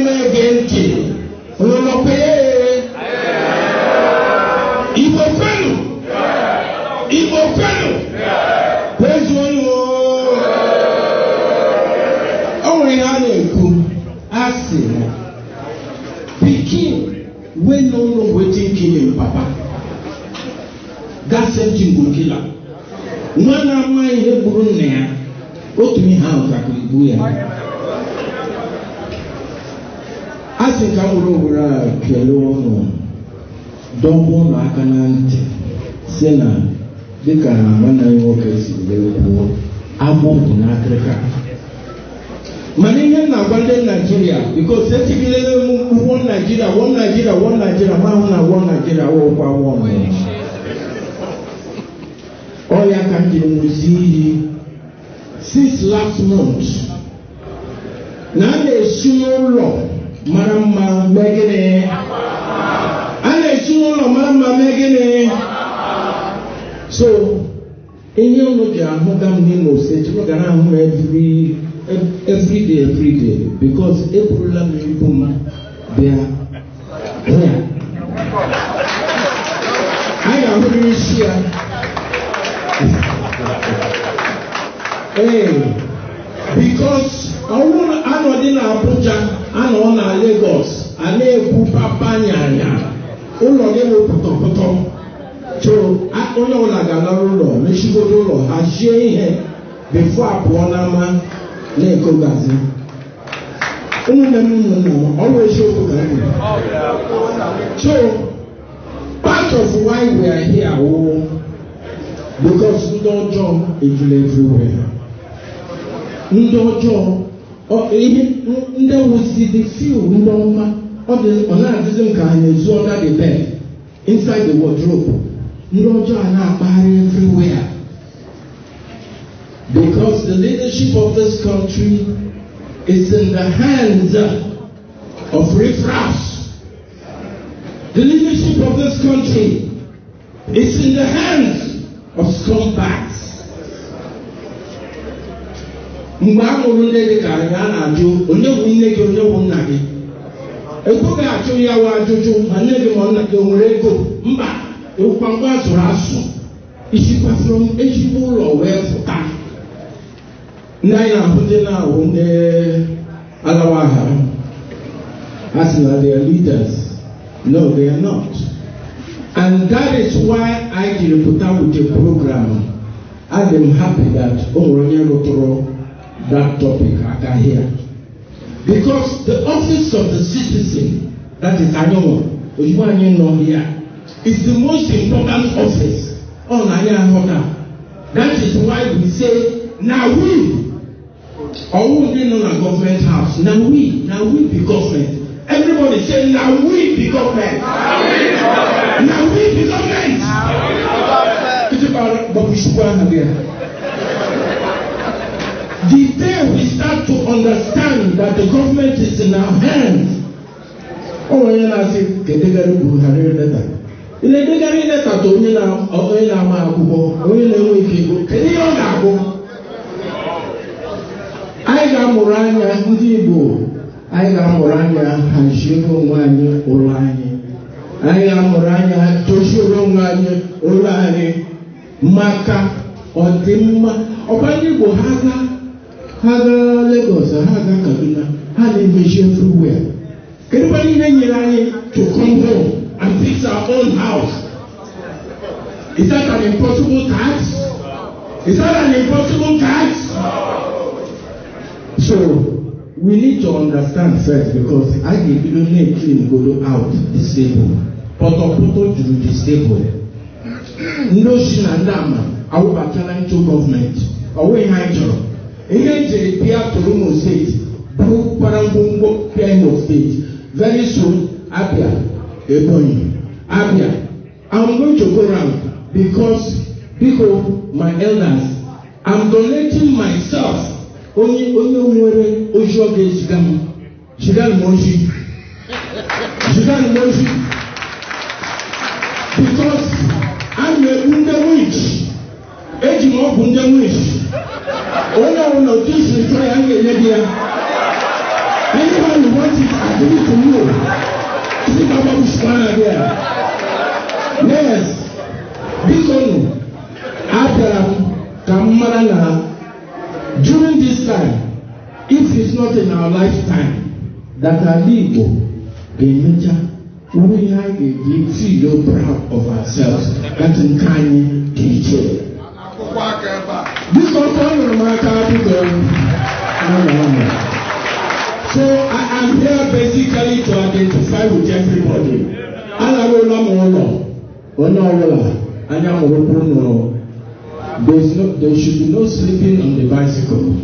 Megenti. Praise one. Oh, we have a good asking. Picking when no one waiting killing Papa. That's something good killer. One of my Hebrew name. Go to me house I could do it. I think I will over Kelono. Don't want I can't Sena. They can when I walk as I want in Africa. Many now abandon Nigeria because they take one Nigeria, one Nigeria, one Nigeria, one Nigeria, one. All I can do is see since last month. Now they show law, Madam Megane. And they show law, Madam Megane. So, in your look at Hogam Nemo said, you look around every day, because April they are here. I am very sure. Because I want to in Abuja and on Lagos, and they put Papanya. All of them will put so I don't know like another law. Me she go do law. I share here before I put on man. Let go gazi. Always show to gazi. So part of why we are here, because we don't jump into everywhere. We don't jump. Or even there we see the few. We don't. Or the another can is under the bed, inside the wardrobe. No join our body everywhere. Because the leadership of this country is in the hands of riffraffs. The leadership of this country is in the hands of scumbags. From Ejibul or where for time. Naya Hudena Wunde Alawaha. As they are leaders. No, they are not. And that is why I did put out with a program. I am happy that Oronya Rotoro that topic I can hear. Because the office of the citizen, that is Anyomo, here, is the most important office on Naya. That is why we say, now we, or we didn't know a government house, now we be government. Everybody say, now we be government. Now we be government. The day we start to understand that the government is in our hands, I say, in a degari letter to me now, Oila Makubo, Oila Wikigo, Kenyago. I got Morania, Ndibo, I got Morania, Hashiko Wani, Olani. I got Morania, Toshiro Wani, Olani, Maka, Otima, Opanibo Haga Lagos, Haga Kaduna, had invasion everywhere. Anybody in to come home and fix our own house? Is that an impossible task? Is that an impossible task? So we need to understand first, because I give you the name clean go out disabled. Poto to disabled. No shinandama. I will challenge to government. Away hydro. Against the Pia Torumo State. Blue Parambungo Piano State. Very soon, Abia. Abia, I'm going to go around because my elders, I'm donating myself. Only because I'm a witch. Ejimo witch. Oh no, this is trying to anyone who wants it. give it to you. See Baba Bushman there. Yes. Because Abraham Kamarana, during this time, if it's not in our lifetime, that our legal, the nature, we feel proud of ourselves. That in kind teacher. This one so I am here basically to identify with everybody. There should be no sleeping on the bicycle.